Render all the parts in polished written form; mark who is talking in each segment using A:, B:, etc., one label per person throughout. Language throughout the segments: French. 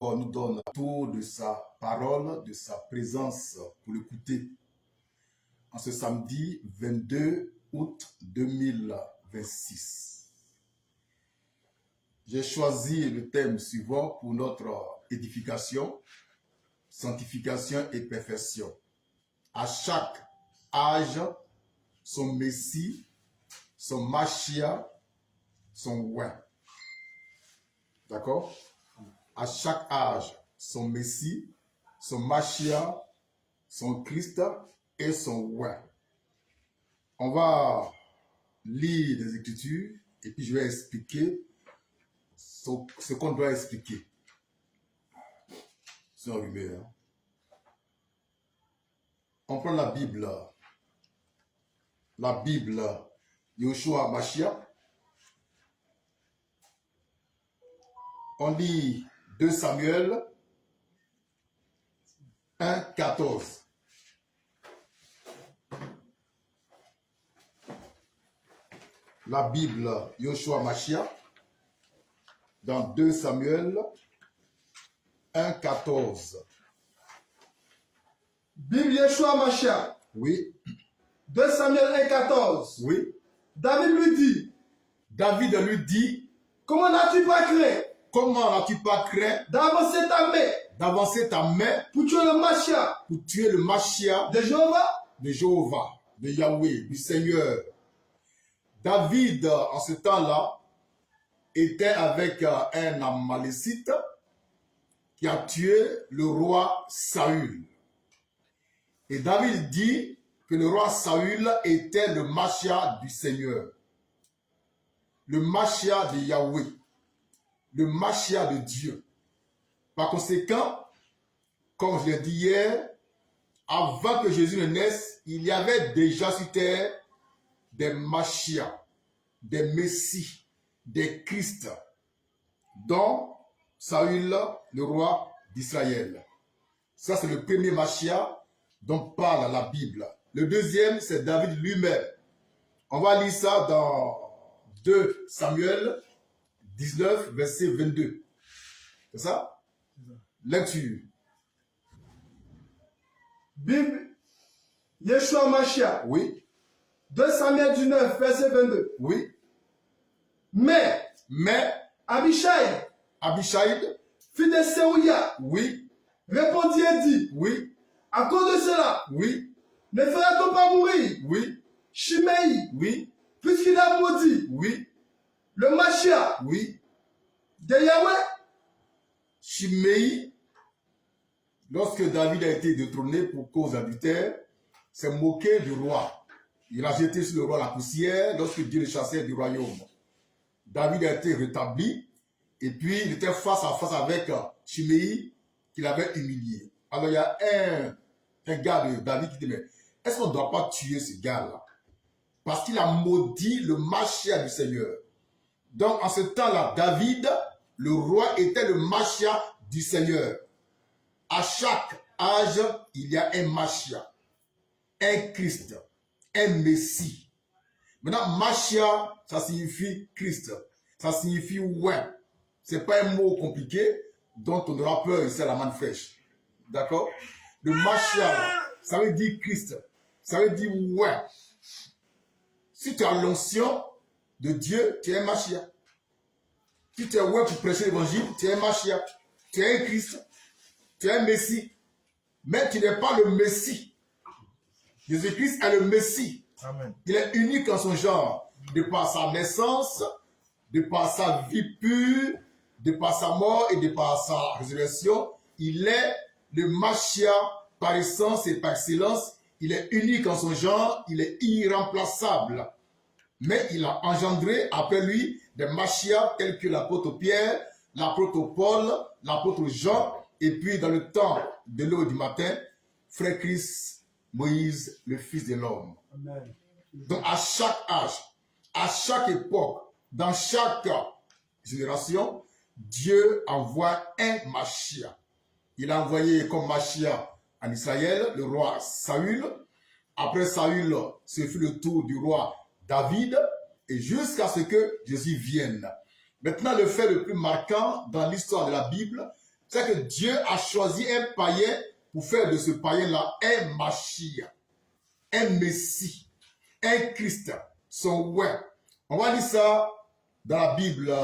A: nous donne autour de sa parole, de sa présence pour l'écouter en ce samedi 22 août 2026. J'ai choisi le thème suivant pour notre édification, sanctification et perfection. À chaque âge, son Messie, son Machia, son oint. D'accord? À chaque âge, son Messie, son Machia, son Christ et son oint. On va lire les Écritures et puis je vais expliquer ce qu'on doit expliquer. C'est enrhumé, hein? On prend la Bible, Yoshua Mashiach. On lit 2 Samuel 1, 14. La Bible Yoshua Mashiach dans 2 Samuel 1, 14.
B: Bible Yeshua Mashiach.
A: Oui.
B: 2 Samuel 1, 14.
A: Oui.
B: David lui dit, comment n'as-tu pas craint?
A: Comment n'as-tu pas craint
B: d'avancer ta main
A: pour
B: tuer le Mashiach,
A: le Mashiach
B: de Jéhovah,
A: de Yahweh, du Seigneur. David, en ce temps-là, était avec un Amalécite qui a tué le roi Saül. Et David dit que le roi Saül était le Mashiach du Seigneur, le Mashiach de Yahweh, le Mashiach de Dieu. Par conséquent, comme je l'ai dit hier, avant que Jésus ne naisse, il y avait déjà sur terre des Mashiach, des Messies, des Christ, dont Saül, le roi d'Israël. Ça, c'est le premier Mashiach dont parle la Bible. Le deuxième, c'est David lui-même. On va lire ça dans 2 Samuel 19, verset 22. C'est ça? Lecture.
B: Bible Yeshua Mashiach.
A: Oui.
B: 2 Samuel 19, verset 22.
A: Oui.
B: Mais
A: Abishai,
B: fils de Séouya,
A: oui,
B: répondit et dit,
A: oui,
B: à cause de cela,
A: oui,
B: ne ferait-on pas mourir
A: oui,
B: Shimei,
A: oui,
B: puisqu'il a maudit
A: oui,
B: le Mashiach
A: oui.
B: de Yahweh?
A: Shimei, lorsque David a été détrôné pour cause d'adultère, s'est moqué du roi. Il a jeté sur le roi la poussière lorsque Dieu le chassait du royaume. David a été rétabli et puis il était face à face avec Shimei qu'il avait humilié. Alors il y a un gars de David qui dit, mais est-ce qu'on ne doit pas tuer ce gars-là? Parce qu'il a maudit le Mashiach du Seigneur. Donc en ce temps-là, David, le roi, était le Mashiach du Seigneur. À chaque âge, il y a un Mashiach, un Christ, un Messie. Maintenant, Mashiach, ça signifie Christ. Ça signifie ouais. Ce n'est pas un mot compliqué dont on aura peur ici à la manne fraîche. D'accord? Le Mashiach, ça veut dire Christ. Ça veut dire ouais. Si tu as l'onction de Dieu, tu es un Mashiach. Si tu es ouais pour prêcher l'évangile, tu es un Mashiach. Tu es un Christ. Tu es un Messie. Mais tu n'es pas le Messie. Jésus-Christ est le Messie.
B: Amen.
A: Il est unique en son genre, de par sa naissance, de par sa vie pure, de par sa mort et de par sa résurrection. Il est le Mashiach par essence et par excellence. Il est unique en son genre, il est irremplaçable. Mais il a engendré après lui des Mashiach tels que l'apôtre Pierre, l'apôtre Paul, l'apôtre Jean, et puis dans le temps de l'eau du matin, frère Christ, Moïse, le fils de l'homme.
B: Amen.
A: Donc à chaque âge, à chaque époque, dans chaque génération, Dieu envoie un Mashiach. Il a envoyé comme Mashiach en Israël le roi Saül. Après Saül, ce fut le tour du roi David, et jusqu'à ce que Jésus vienne. Maintenant, le fait le plus marquant dans l'histoire de la Bible, C'est que Dieu a choisi un païen pour faire de ce païen-là un Mashiach, un Messie, un Christ, son ouais. On va lire ça dans la Bible,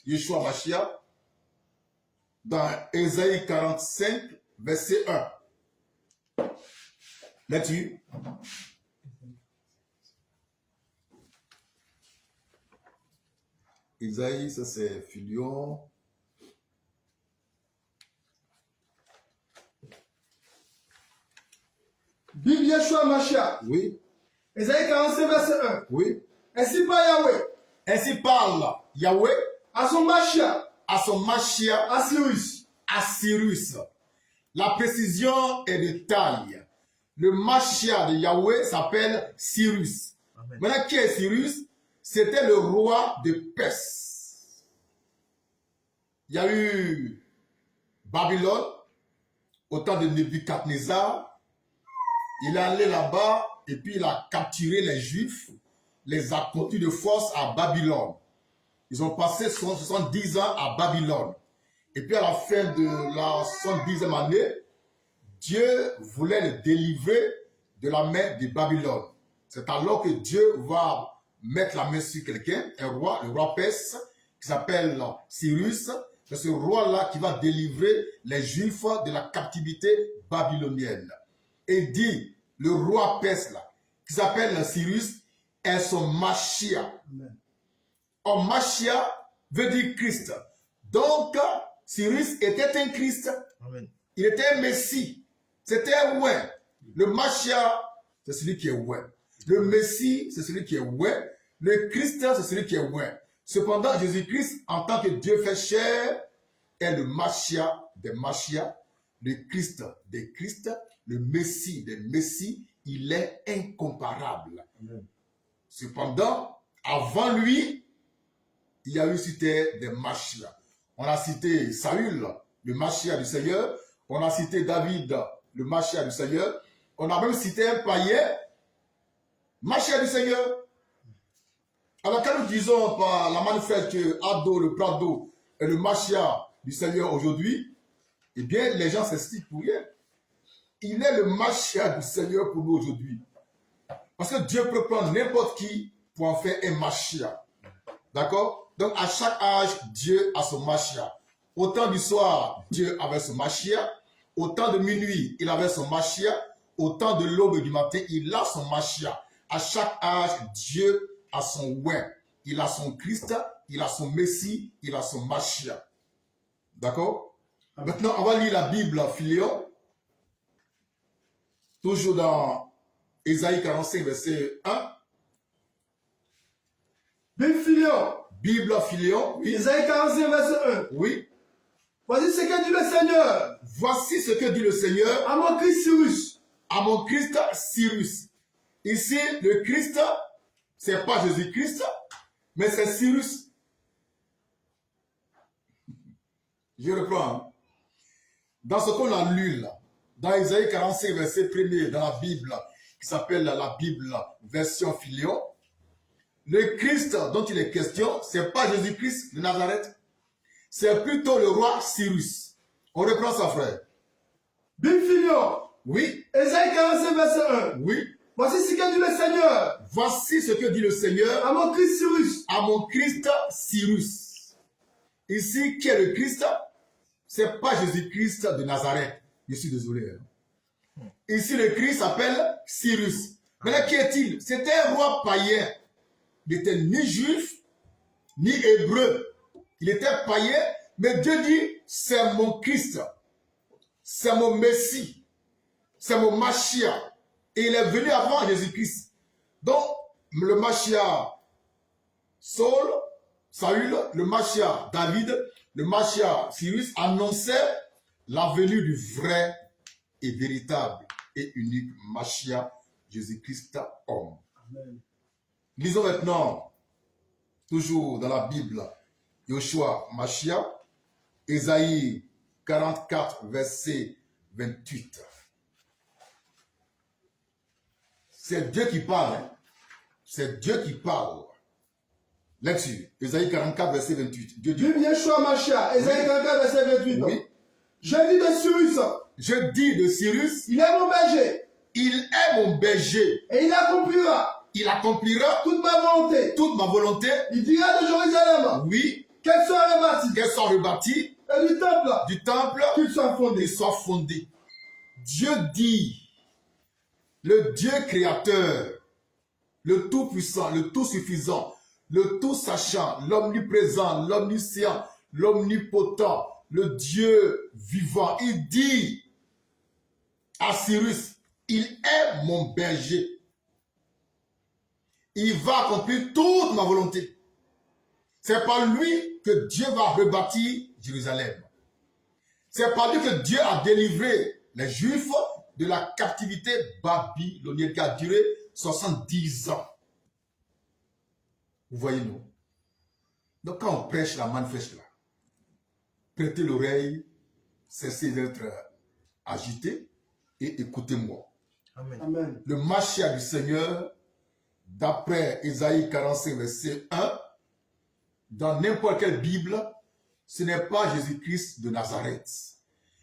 A: Yeshua Mashiach, dans Ésaïe 45, verset 1. Là-dessus. Isaïe, ça c'est Filion.
B: Bible Yeshua Mashiach.
A: Oui.
B: Ésaïe 45, verset 1.
A: Oui.
B: Ainsi par Yahweh.
A: Ainsi parle Yahweh
B: À son Mashiach.
A: à son Mashiach,
B: À Cyrus.
A: à Cyrus. La précision est de taille. Le Mashiach de Yahweh s'appelle Cyrus.
C: Amen.
A: Maintenant, qui est Cyrus? C'était le roi de Perse. Il y a eu Babylone, au temps de Nebuchadnezzar. Il est allé là-bas et puis il a capturé les Juifs, les a conduits de force à Babylone. Ils ont passé 70 ans à Babylone. Et puis à la fin de la 70e année, Dieu voulait le délivrer de la main de Babylone. C'est alors que Dieu va mettre la main sur quelqu'un, un roi, le roi perse, qui s'appelle Cyrus. C'est ce roi-là qui va délivrer les Juifs de la captivité babylonienne. Et dit, le roi perse, là, qui s'appelle Cyrus, est son Mashiach. Or, Mashiach veut dire Christ. Donc, Cyrus était un Christ.
C: Amen.
A: Il était un Messie. C'était un ouais. Le Mashiach, c'est celui qui est ouais. Le Messie, c'est celui qui est ouais. Le Christ, c'est celui qui est ouais. Cependant, Jésus-Christ, en tant que Dieu fait chair, est le Mashiach des Mashiach, le Christ des Christ, le Messie des Messies. Il est incomparable.
C: Amen.
A: Cependant, avant lui, il y a eu cité des Mashiach. On a cité Saül, le Mashiach du Seigneur. On a cité David, le Mashiach du Seigneur. On a même cité un païen, Mashiach du Seigneur. Alors quand nous disons par la manifeste que Ado, le Prado, est le Mashiach du Seigneur aujourd'hui, eh bien les gens s'expliquent pour rien. Il est le Mashiach du Seigneur pour nous aujourd'hui. Parce que Dieu peut prendre n'importe qui pour en faire un Mashiach. D'accord? Donc à chaque âge, Dieu a son Mashiach. Au temps du soir, Dieu avait son Mashiach. Au temps de minuit, il avait son Mashiach. Au temps de l'aube et du matin, il a son Mashiach. À chaque âge, Dieu a son ouais. Il a son Christ, il a son Messie, il a son Mashiach. D'accord? Maintenant, on va lire la Bible, Philéon. Toujours dans Ésaïe 45, verset 1.
B: Bible Philéon.
A: Bible, Philéon. Oui.
B: Ésaïe 45, verset 1.
A: Oui.
B: Voici ce que dit le Seigneur.
A: Voici ce que dit le Seigneur
B: À mon Christ Cyrus.
A: à mon Christ Cyrus. Ici, le Christ, c'est pas Jésus-Christ, mais c'est Cyrus. Je reprends. Dans ce qu'on a lu là, dans Isaïe 45, verset 1er, dans la Bible, qui s'appelle la Bible version Philéon, le Christ dont il est question, c'est pas Jésus-Christ de Nazareth, c'est plutôt le roi Cyrus. On reprend ça, frère.
B: Bible Philéon.
A: Oui,
B: Ésaïe 45, verset 1.
A: oui.
B: Voici ce que dit le Seigneur.
A: Voici ce que dit le Seigneur
B: À mon Christ Cyrus.
A: à mon Christ Cyrus. Ici, qui est le Christ? C'est pas Jésus-Christ de Nazareth. Je suis désolé. Ici, le Christ s'appelle Cyrus. Maintenant, qui est-il? C'était un roi païen. Il n'était ni juif, ni hébreu. Il était païen, mais Dieu dit, c'est mon Christ. C'est mon Messie. C'est mon Mashiach. Et il est venu avant Jésus-Christ. Donc, le Mashiach Saül, le Mashiach David, le Mashiach Cyrus annonçait la venue du vrai et véritable et unique Mashiach Jésus-Christ homme.
B: Amen.
A: Lisons maintenant, toujours dans la Bible, Yeshua Mashiach, Ésaïe 44, verset 28. C'est Dieu qui parle. Hein? C'est Dieu qui parle. Là-dessus, Ésaïe 44, verset 28. Dieu dit,
B: Bible Yeshua Mashiach. Ésaïe 44, verset 28.
A: oui,
B: Je dis de Cyrus,
A: Je dis de Cyrus,
B: il est mon berger,
A: il est mon berger.
B: et il accomplira
A: Il accomplira
B: toute ma volonté.
A: toute ma volonté.
B: Il dira de Jérusalem
A: Oui,
B: qu'elle soit rebâtie,
A: qu'elle soit rebâtie,
B: et du temple qu'il soit fondé.
A: qu'il soit fondé. Dieu dit, le Dieu créateur, le tout-puissant, le tout-suffisant, le tout-sachant, l'omniprésent, l'omniscient, l'omnipotent, le Dieu vivant, il dit à Cyrus, il est mon berger. Il va accomplir toute ma volonté. C'est par lui que Dieu va rebâtir Jérusalem. C'est par lui que Dieu a délivré les Juifs de la captivité babylonienne qui a duré 70 ans. Vous voyez, nous. Donc quand on prêche la manne fraîche là, prêtez l'oreille, cessez d'être agité et écoutez-moi.
C: Amen.
B: Amen.
A: Le Mashiach du Seigneur, d'après Ésaïe 45, verset 1, dans n'importe quelle Bible, ce n'est pas Jésus-Christ de Nazareth.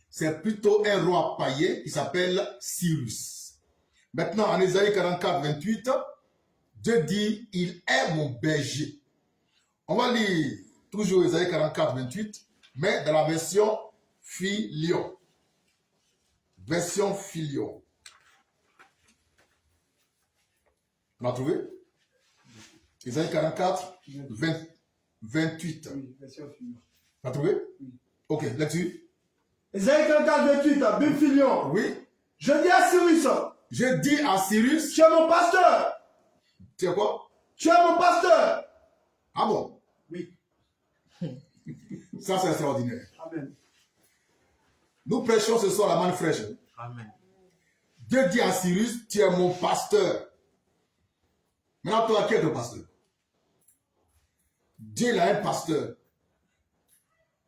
A: C'est plutôt un roi païen qui s'appelle Cyrus. Maintenant, en Ésaïe 44, 28, Dieu dit, il est mon berger. On va lire toujours Ésaïe 44, 28, mais dans la version Filion. Version Filion. On a trouvé? Ésaïe 44, 28.
B: Oui, version suivante.
A: On a trouvé?
B: Oui.
A: Ok, là-dessus.
B: Ésaïe 44, 28, Bimphilion.
A: Oui.
B: Je dis à Cyrus,
A: Je dis à Cyrus,
B: tu es mon pasteur.
A: tu sais quoi?
B: Tu es mon pasteur.
A: Ah bon?
B: Oui.
A: Ça, c'est extraordinaire.
B: Amen.
A: Nous prêchons ce soir la manne fraîche.
C: Amen.
A: Dieu dit à Cyrus, tu es mon pasteur. Maintenant, toi, qui est ton pasteur? Dieu, il a un pasteur.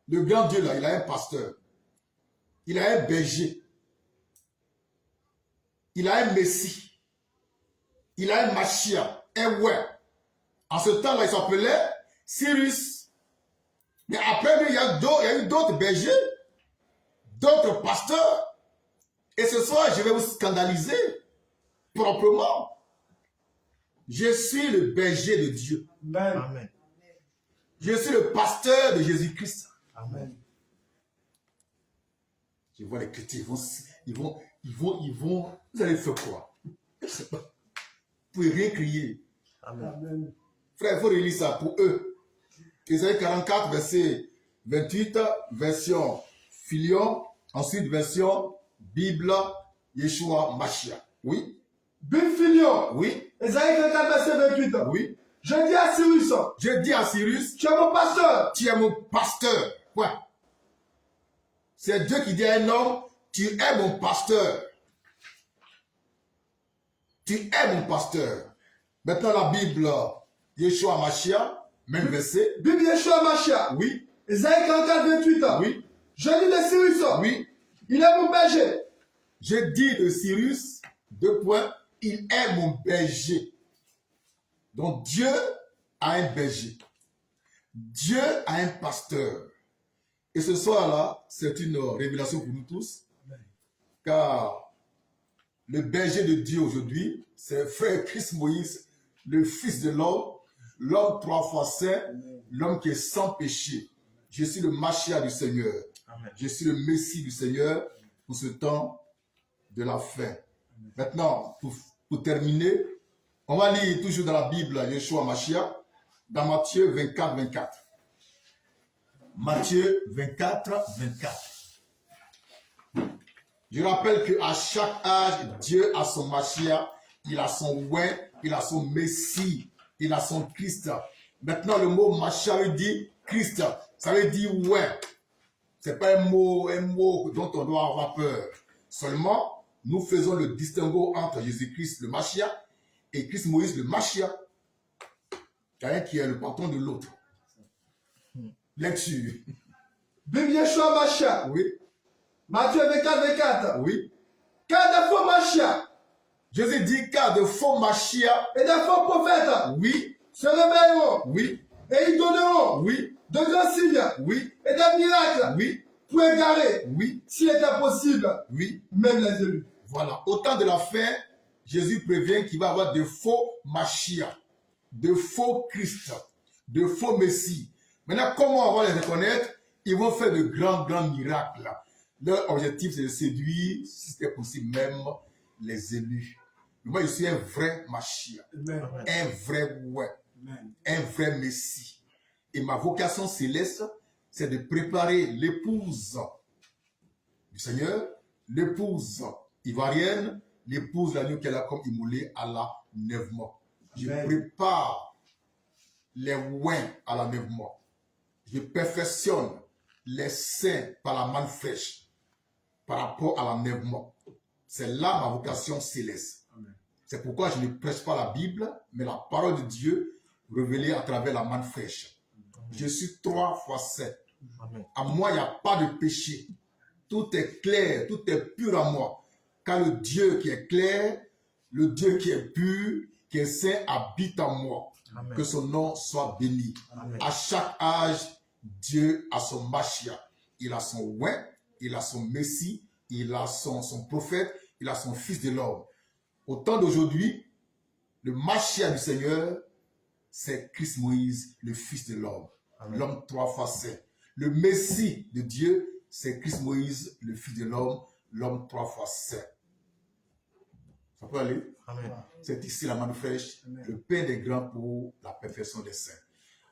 A: Le grand Dieu, là, il a un pasteur. Il a un berger. Il a un messie. Il a un machia, un ouais. En ce temps-là, il s'appelait Cyrus. Mais après lui, il y a eu d'autres bergers, d'autres pasteurs. Et ce soir, je vais vous scandaliser proprement. Je suis le berger de Dieu.
B: Amen.
C: Amen.
A: Je suis le pasteur de Jésus-Christ.
C: Amen.
A: Je vois les chrétiens, ils vont. Vous allez faire quoi? Je ne sais pas. Vous pouvez rien crier.
C: Amen.
B: Amen.
A: Frère, il faut relire ça pour eux. Ésaïe 44, verset 28, version Filion, ensuite version Bible, Yeshua Mashiach. Oui?
B: Bimphilion.
A: Oui?
B: Ésaïe 44, verset 28.
A: Oui?
B: Je dis à Cyrus,
A: Je dis à Cyrus,
B: tu es mon pasteur.
A: tu es mon pasteur. Point. C'est Dieu qui dit à un homme, tu es mon pasteur. Tu es mon pasteur. Maintenant la Bible, Yeshua Mashiach, même verset.
B: Bible Yeshua Mashiach.
A: Oui?
B: Ésaïe 44, 28.
A: Oui?
B: Je dis de Cyrus,
A: Oui?
B: il est mon berger.
A: Je dis de Cyrus, deux points, il est mon berger. Donc Dieu a un berger. Dieu a un pasteur. Et ce soir-là, c'est une révélation pour nous tous. Car le berger de Dieu aujourd'hui, c'est frère Christ Moïse, le fils de l'homme 3 fois saint, l'homme qui est sans péché. Je suis le Mashiach du Seigneur.
C: Amen.
A: Je suis le Messie du Seigneur pour ce temps de la fin. Maintenant, pour terminer, on va lire toujours dans la Bible Yeshua Mashiach, dans Matthieu 24, 24. Matthieu 24, 24. Je rappelle qu'à chaque âge, Dieu a son Mashiach, il a son ouais, il a son Messie, il a son Christ. Maintenant, le mot Mashiach veut dire Christ, ça veut dire ouais. Ce n'est pas un mot dont on doit avoir peur. Seulement, nous faisons le distinguo entre Jésus-Christ, le Mashiach, et Christ Moïse, le Mashiach. Il y a un qui est le patron de l'autre. Lecture.
B: Bible Yeshua Mashiach.
A: Oui,
B: Matthieu 24, 24.
A: oui.
B: Car des faux Mashiach
A: Jésus dit car de faux Mashiach,
B: et des faux prophètes
A: oui,
B: se réveilleront
A: oui,
B: et ils donneront
A: oui,
B: de grands signes
A: oui,
B: et des miracles
A: oui,
B: pour égarer,
A: Oui,
B: s'il était possible,
A: oui.
B: même les élus.
A: Voilà. Au temps de la fin, Jésus prévient qu'il va y avoir de faux Mashiach, de faux Christ, de faux Messie. Maintenant, comment on va les reconnaître? Ils vont faire de grands miracles. Leur objectif, c'est de séduire, si c'était possible, même les élus. Mais moi, je suis un vrai Mashiach, un vrai un vrai Messie. Et ma vocation céleste, c'est de préparer l'épouse du Seigneur, l'épouse ivoirienne, l'épouse l'agneau qu'elle a comme immolée à l'enlèvement. Je prépare les ouins à l'enlèvement. Je perfectionne les saints par la manne fraîche par rapport à l'enlèvement. C'est là ma vocation céleste. C'est pourquoi je ne prêche pas la Bible, mais la parole de Dieu révélée à travers la manne fraîche. Je suis 3 fois 7. À moi, il n'y a pas de péché. Tout est clair, tout est pur à moi. Car le Dieu qui est clair, le Dieu qui est pur, qui est saint, habite en moi. Amen. Que son nom soit béni. Amen. À chaque âge, Dieu a son Mashiach. Il a son oint, il a son Messie, il a son prophète, il a son fils de l'homme. Au temps d'aujourd'hui, le Mashiach du Seigneur, c'est Christ Moïse, le fils de l'homme. L'homme 3 fois saint. Le Messie de Dieu, c'est Christ Moïse, le fils de l'homme 3 fois saint. Ça peut aller? Amen. C'est ici la manne fraîche, le pain des grands pour la perfection des saints.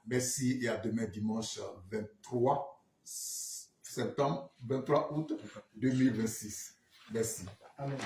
A: Merci et à demain dimanche 23 septembre, 23 août 2026. Merci. Amen.